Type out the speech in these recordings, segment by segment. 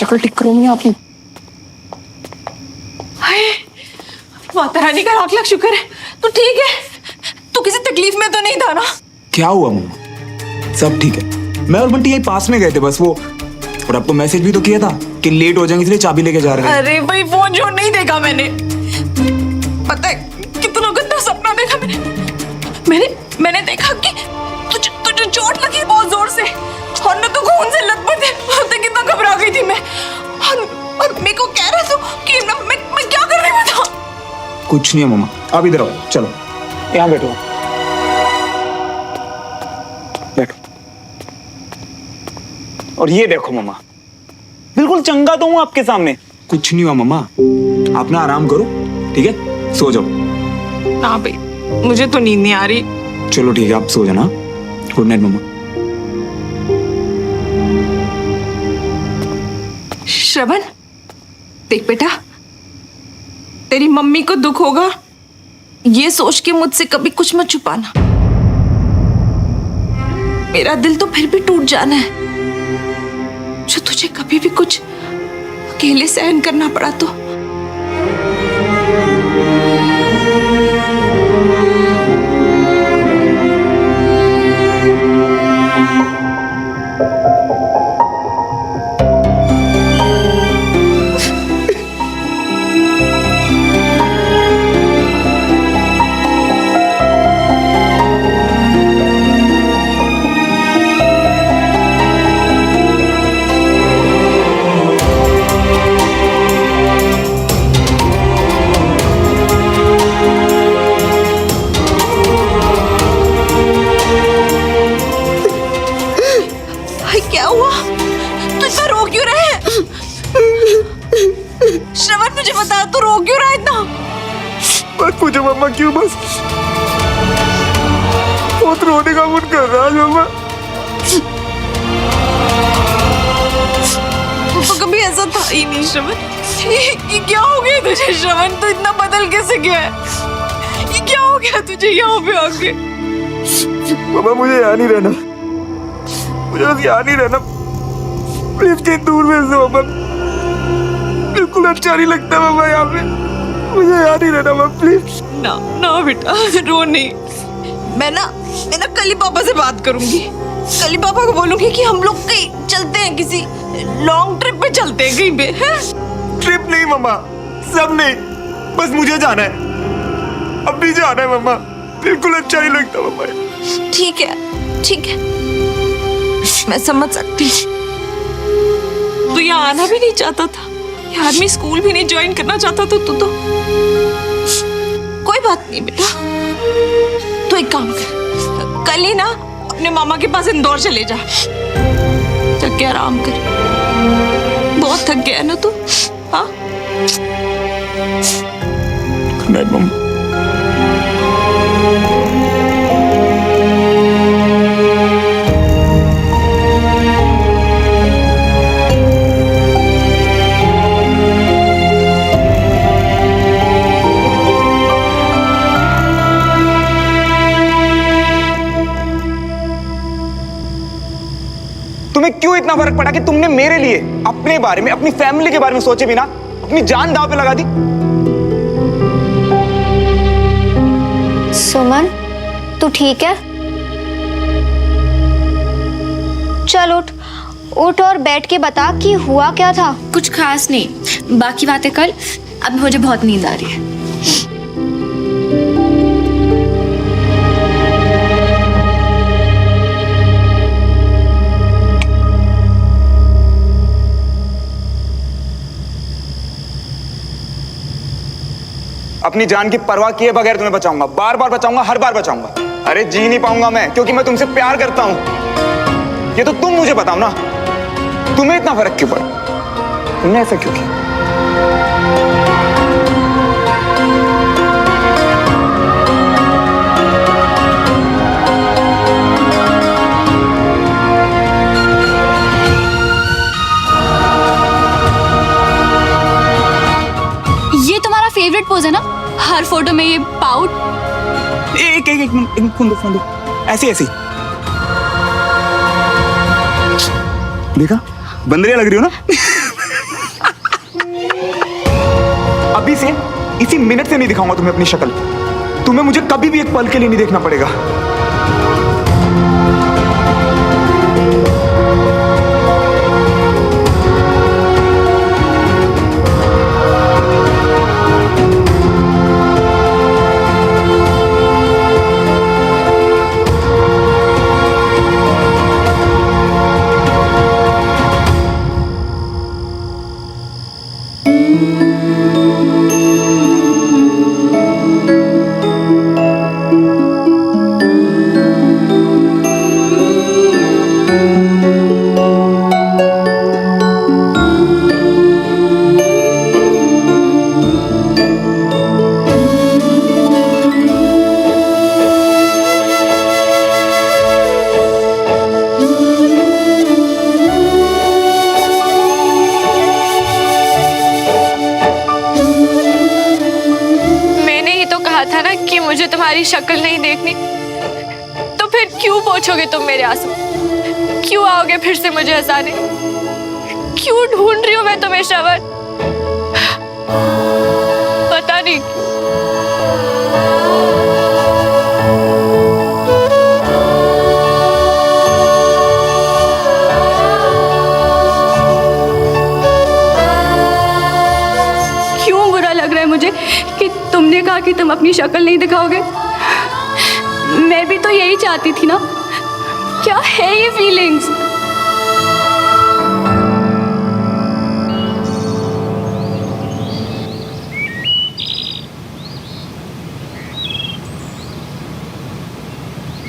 शक्ल ठीक करो नहीं आपने। हाय, माता रानी का लाख लाख शुक्र है तू ठीक है। तू किसी तकलीफ में तो नहीं था ना? क्या हुआ मम्मा, सब ठीक है। मैं और बंटी यही पास में गए थे बस वो, और आपको मैसेज भी तो किया था कि लेट हो जाएंगे इसलिए चाबी लेके जा रहे हैं। अरे भाई फोन जो नहीं देखा मैंने, पता है कितना गंदा सपना देखा मैंने देखा कि तुझे चोट लगी बहुत जोर से और ना तो खून से लथपथ है। तो कितना घबरा गई थी मैं और मेरे को कह रहा था कि मैं क्या कर रही हूँ। कुछ नहीं है मम्मा, आप इधर आओ, चलो यहाँ बैठो, बैठो। और ये देखो मम्मा, बिल्कुल चंगा तो हूँ आपके सामने। कुछ नहीं हुआ मम्मा, आप ना आराम करो, ठीक है, सो जाओ। ना भाई मुझे तो नींद नहीं आ रही। चलो ठीक है, आप सो जाना। गुड नाइट मम्मा। श्रवण देख बेटा, तेरी मम्मी को दुख होगा ये सोच के मुझसे कभी कुछ मत छुपाना। मेरा दिल तो फिर भी टूट जाना है जो तुझे कभी भी कुछ अकेले सहन करना पड़ा तो। क्या हुआ? तू इतना रो क्यों रहा है? श्रवण मुझे बता, तू रो क्यों रहा है इतना? मत पूछो मम्मा क्यों, बस बहुत रोने का मन कर रहा है मम्मा। तो कभी ऐसा था ही नहीं श्रवण। ये क्या हो गया तुझे श्रवण? तू इतना बदल कैसे गया है? ये क्या हो गया तुझे यहाँ पे आके? मम्मा मुझे यहाँ नहीं रहना, मुझे बस यहाँ नहीं रहना, प्लीज कहीं दूर भेज दो मम्मा। बिल्कुल अच्छा नहीं लगता मम्मा यहाँ पे, मुझे यहाँ नहीं रहना मम्मा प्लीज। ना ना बेटा रो नहीं। मैं ना कल ही पापा से बात करूंगी। कल ही पापा को बोलूंगी कि हम लोग कहीं चलते हैं, किसी लॉन्ग ट्रिप पे चलते हैं कहीं पे, हैं? ट्रिप नहीं मम्मा, सब नहीं, बस मुझे जाना है, अभी जाना है मम्मा। बिल्कुल अच्छा नहीं लगता मम्मा। ठीक है मैं समझ सकती हूँ। तू यहाँ आना भी नहीं चाहता था, ये आर्मी स्कूल भी नहीं ज्वाइन करना चाहता था तू तो। कोई बात नहीं बेटा, तू एक काम कर, कल ही ना अपने मामा के पास इंदौर चले जा, जाके आराम कर। बहुत थक गया है ना तू? हाँ गुड नाइट मम्मा। तुम्हें क्यों इतना फर्क पड़ा कि तुमने मेरे लिए अपने बारे में, अपनी फैमिली के बारे में सोचे बिना अपनी जान दांव पे लगा दी? सुमन तू ठीक है? चल उठ उठ और बैठ के बता कि हुआ क्या था। कुछ खास नहीं, बाकी बातें कल। अब मुझे बहुत नींद आ रही है। अपनी जान की परवाह किए बगैर तुम्हें बचाऊंगा, बार बार बचाऊंगा, हर बार बचाऊंगा। अरे जी नहीं पाऊंगा मैं, क्योंकि मैं तुमसे प्यार करता हूं। ये तो तुम मुझे बताओ ना, तुम्हें इतना फर्क क्यों पड़ा? तुमने ऐसा क्यों किया? ये तुम्हारा फेवरेट पोज है ना, हर फोटो में ये पाउट। एक मिनट फोन दो, ऐसे ऐसे देखा, बंदरिया लग रही हो ना। अभी से इसी मिनट से नहीं दिखाऊंगा तुम्हें अपनी शक्ल। तुम्हें मुझे कभी भी एक पल के लिए नहीं देखना पड़ेगा। था ना कि मुझे तुम्हारी शक्ल नहीं देखनी, तो फिर क्यों पोंछोगे तुम मेरे आंसू? क्यों आओगे फिर से मुझे हंसाने? क्यों ढूंढ रही हूं मैं तुम्हें श्रवण? पता नहीं क्यों बुरा लग रहा है मुझे कि तुमने कहा कि तुम अपनी शक्ल नहीं दिखाओगे। मैं भी तो यही चाहती थी ना। क्या है ये फीलिंग्स?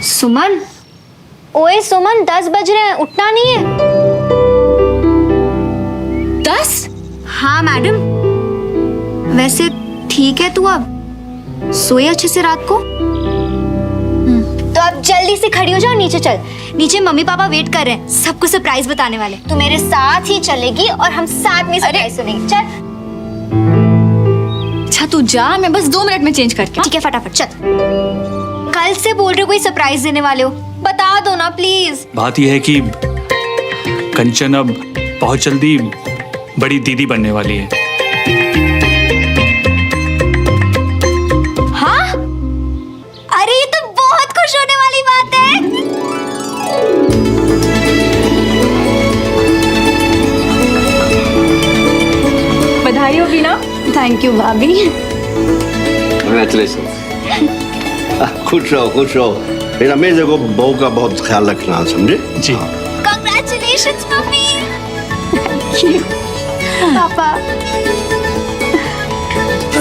सुमन, ओए सुमन, 10 बज रहे हैं, उठना नहीं है? 10? हाँ मैडम। वैसे ठीक है तू अब? सोए अच्छे से रात को? तो अब जल्दी से खड़ी हो जाओ, नीचे चल। नीचे मम्मी पापा वेट कर रहे हैं, सबको सरप्राइज बताने वाले। तू मेरे साथ ही चलेगी और हम साथ में सरप्राइज सुनेंगे। चल। अच्छा तू जा, मैं बस 2 मिनट में चेंज करके। ठीक है, फटाफट चल। कल से बोल रहे हो कोई सरप्राइज देने वाले हो, बता दो ना प्लीज। बात यह है कि कंचन अब बहुत जल्दी बड़ी दीदी बनने वाली है। हाँ? अरे ये तो बहुत खुश होने वाली बात है। बधाई होगी ना? थैंक यू भाभी। Congratulations. खुश रहो खुश रहो। मेरा मेरे को बहू का बहुत ख्याल रखना, समझे? जी। Congratulations mummy. पापा।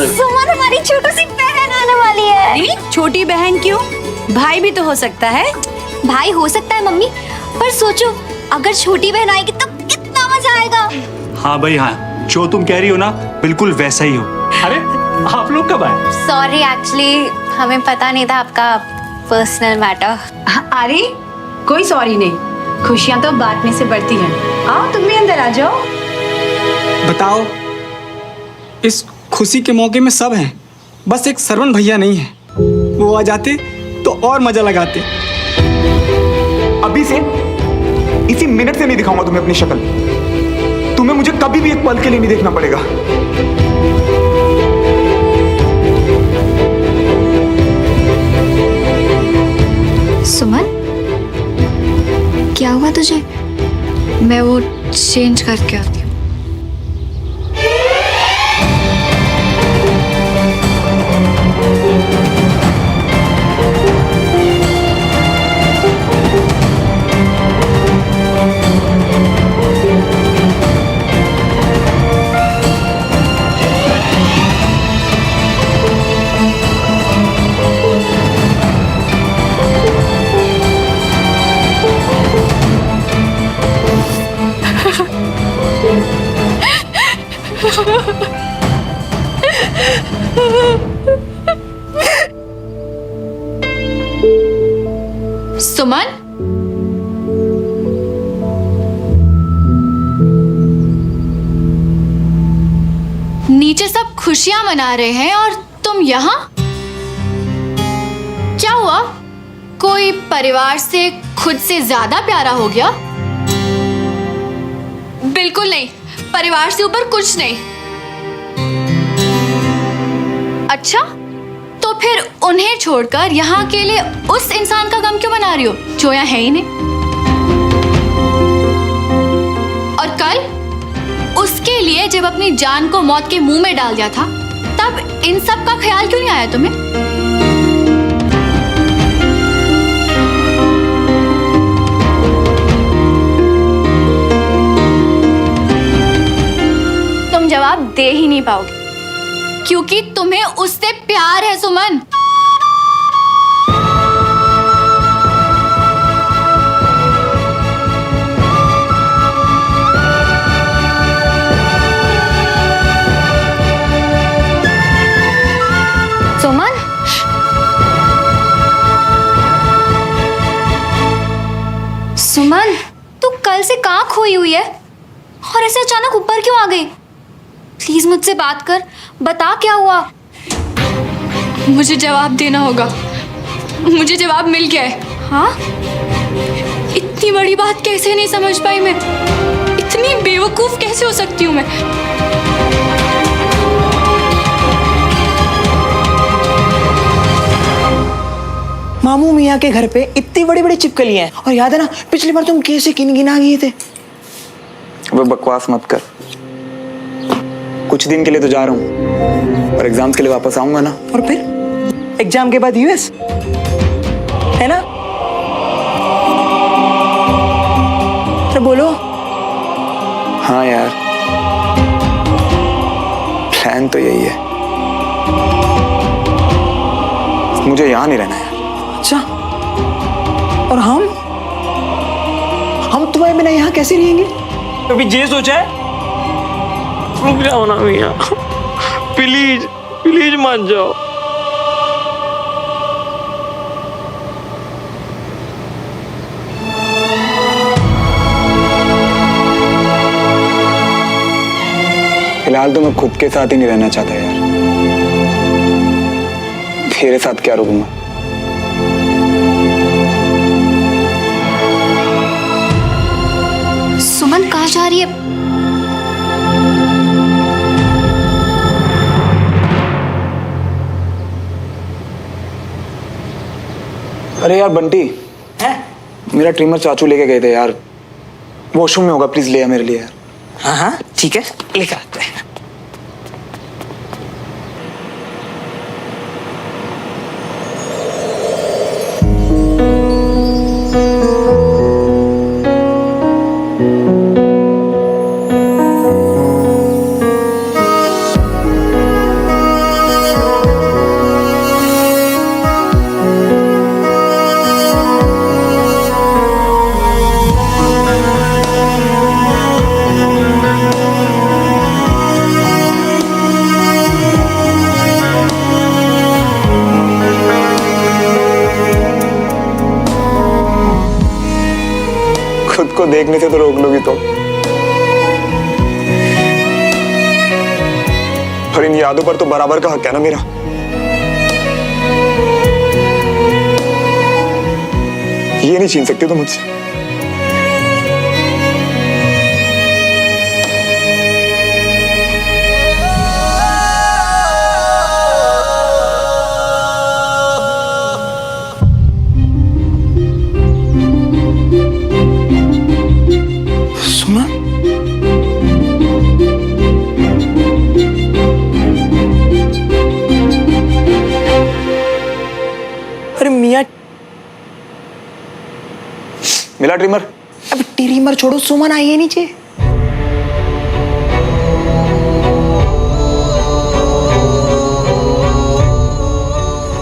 सुमन हमारी छोटी सी बहन आने वाली है। छोटी बहन क्यों? भाई भी तो हो सकता है। भाई हो सकता है मम्मी, पर सोचो अगर छोटी बहन आएगी तो कितना मजा आएगा। हाँ भाई हाँ, जो तुम कह रही हो ना बिल्कुल वैसा ही हो। अरे आप लोग कब आए? सॉरी, एक्चुअली हमें पता नहीं था आपका पर्सनल मैटर। अरे कोई सॉरी नहीं, खुशियां तो बांटने से बढ़ती हैं। आओ तुम भी अंदर आ जाओ। बताओ, इस खुशी के मौके में सब हैं, बस एक सरवण भैया नहीं है। वो आ जाते तो और मजा लगाते। अभी से इसी मिनट से नहीं दिखाऊंगा तुम्हें अपनी शक्ल। तुम्हें मुझे कभी भी एक पल के लिए नहीं देखना पड़ेगा। सुमन, क्या हुआ तुझे? मैं वो चेंज करके आती हूँ। सुमन, नीचे सब खुशियां मना रहे हैं और तुम यहाँ? क्या हुआ? कोई परिवार से खुद से ज्यादा प्यारा हो गया? बिल्कुल नहीं, परिवार से ऊपर कुछ नहीं। अच्छा, तो फिर उन्हें छोड़कर यहाँ के लिए उस इंसान का गम क्यों मना रही हो जो यहाँ है ही नहीं? और कल उसके लिए जब अपनी जान को मौत के मुंह में डाल दिया था, तब इन सब का ख्याल क्यों नहीं आया तुम्हें? तुम जवाब दे ही नहीं पाओगे क्योंकि तुम्हें उससे प्यार है सुमन। सुमन, सुमन, तू कल से कहाँ खोई हुई है और ऐसे अचानक ऊपर क्यों आ गई? प्लीज मुझसे बात कर, बता क्या हुआ। मुझे जवाब देना होगा। मुझे जवाब मिल गया है। हाँ? इतनी बड़ी बात कैसे नहीं समझ पाई मैं? इतनी बेवकूफ कैसे हो सकती हूँ मैं? मामू मियाँ के घर पे इतनी बड़ी बड़ी चिपकलियां हैं। और याद है ना पिछली बार तुम कैसे गिना गए थे। वो बकवास मत कर। कुछ दिन के लिए तो जा रहा हूँ और एग्जाम्स के लिए वापस आऊंगा ना। और फिर एग्जाम के बाद यूएस, है ना? अरे बोलो। हाँ यार, प्लान तो यही है। मुझे यहाँ नहीं रहना है। अच्छा, और हम तुम्हारे बिना यहाँ कैसे रहेंगे? कभी ये सोचा है? रुक जाओ ना मियाँ, प्लीज प्लीज मान जाओ। फिलहाल तो मैं खुद के साथ ही नहीं रहना चाहता यार। तेरे साथ क्या रुकूंगा? सुमन कहाँ जा रही है? अरे यार बंटी, हैं? मेरा ट्रिमर चाचू लेके गए थे यार। वॉशरूम में होगा, प्लीज ले आ मेरे लिए यार। हाँ हाँ ठीक है, लेकर आते हैं। खुद को देखने से तो रोक लोगी तो, और इन यादों पर तो बराबर का हक है ना मेरा। ये नहीं छीन सकती तुम मुझसे। सुमन, अरे मियाँ, मिला ट्रिमर? अब ट्रिमर छोड़ो, सुमन आई है नीचे।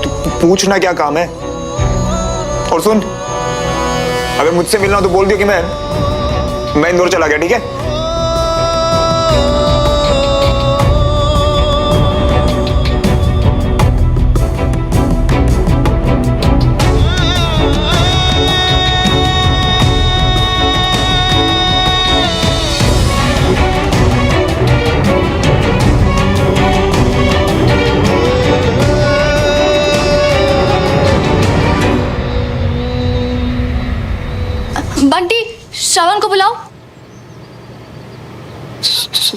तू पूछना क्या काम है? और सुन, अगर मुझसे मिलना हो तो बोल दियो कि मैं इंदौर चला गया, ठीक है? बंटी, श्रवण को बुलाओ।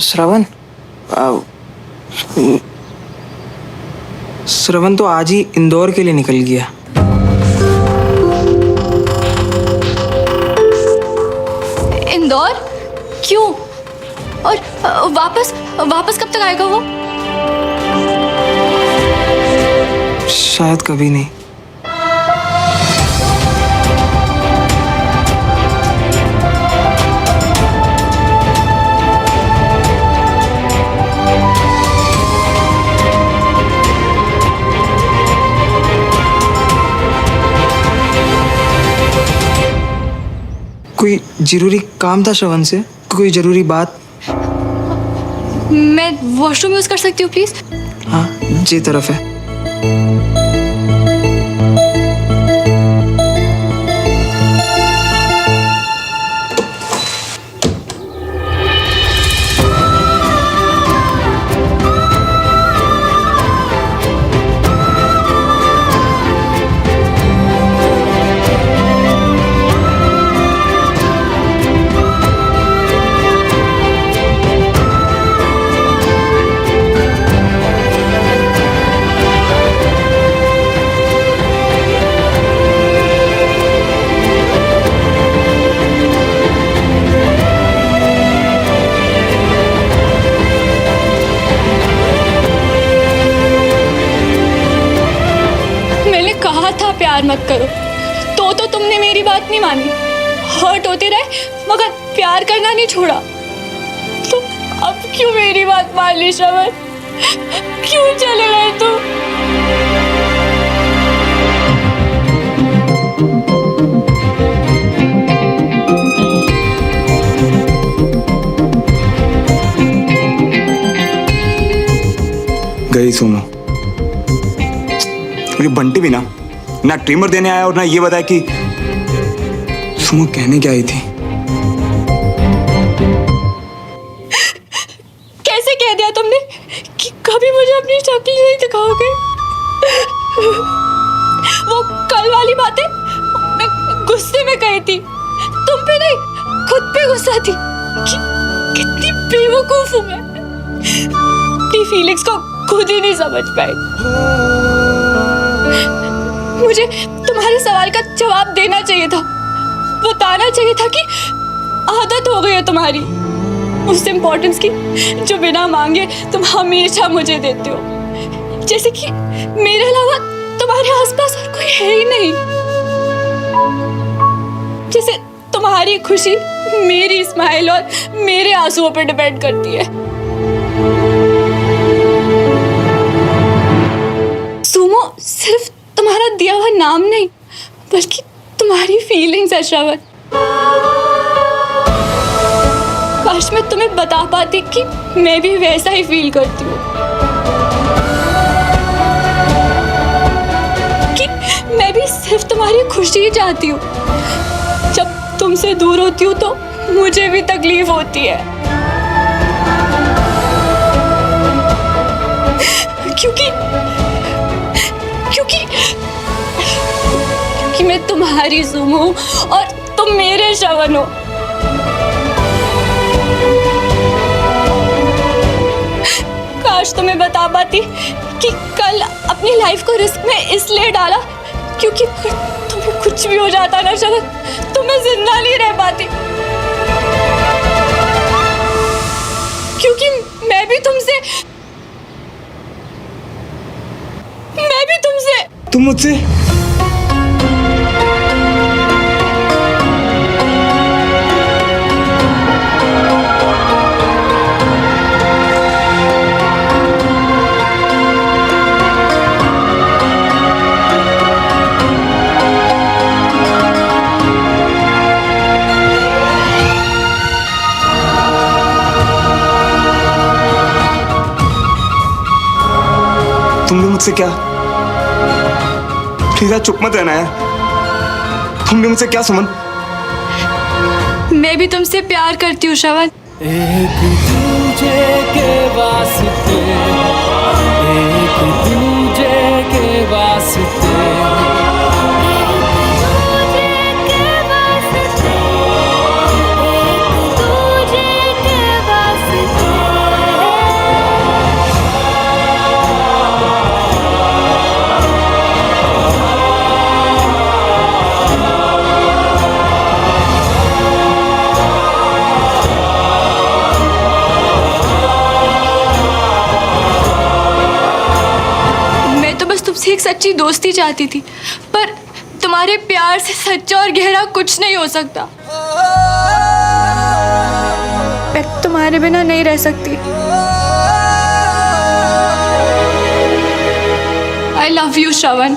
श्रवण, श्रवण तो आज ही इंदौर के लिए निकल गया। इंदौर? क्यों? और वापस वापस कब तक आएगा वो? शायद कभी नहीं। कोई जरूरी काम था श्रवण से? कोई जरूरी बात? मैं वॉशरूम यूज कर सकती हूँ प्लीज? हाँ, जी तरफ है। प्यार मत करो तो तुमने मेरी बात नहीं मानी, हर्ट होते रहे मगर प्यार करना नहीं छोड़ा। तो अब क्यों मेरी बात मान ली श्रवण? क्यों चले गए तुम? गई सुनो, मुझे बंटी भी ना ट्रिमर देने आया और ना ये बताया कि सुमो कहने क्या आई थी। कैसे कह दिया तुमने कि कभी मुझे अपनी शक्ल नहीं दिखाओगे? वो कल वाली बातें मैं गुस्से में कही थी, तुम पे नहीं खुद पे गुस्सा थी। कितनी बेवकूफ हूं मैं, अपनी फीलिंग्स को खुद ही नहीं समझ पाई। मुझे तुम्हारे सवाल का जवाब देना चाहिए था, बताना चाहिए था कि आदत हो गई है तुम्हारी उस इम्पोर्टेंस की जो बिना मांगे तुम हमेशा मुझे देते हो, जैसे कि मेरे अलावा तुम्हारे आसपास और कोई है ही नहीं। जैसे तुम्हारी खुशी मेरी स्माइल और मेरे आंसुओं पर डिपेंड करती है। सुमो सिर्फ तुम्हारा दिया हुआ नाम नहीं बल्कि तुम्हारी फीलिंग्स है श्रवण। काश मैं तुम्हें बता पाती कि मैं भी वैसा ही फील करती हूँ, कि मैं भी सिर्फ तुम्हारी खुशी ही चाहती हूँ। जब तुमसे दूर होती हूँ तो मुझे भी तकलीफ होती है, क्योंकि मैं तुम्हारी सुमो और तुम मेरे श्रवण हो। काश तुम्हें बता पाती कि कल अपनी लाइफ को रिस्क में इसलिए डाला क्योंकि तुम्हें कुछ भी हो जाता ना श्रवण, तो मैं जिंदा नहीं रह पाती। क्योंकि मैं भी तुमसे तुम मुझसे तुम भी मुझसे क्या? प्लीज चुप मत रहना यार। तुम भी मुझसे क्या सुमन? मैं भी तुमसे प्यार करती हूँ श्रवण। एक दूजे के वास्ते, एक दूजे के वास्ते, सच्ची दोस्ती चाहती थी, पर तुम्हारे प्यार से सच्चा और गहरा कुछ नहीं हो सकता। मैं तुम्हारे बिना नहीं रह सकती। I love you, Shravan.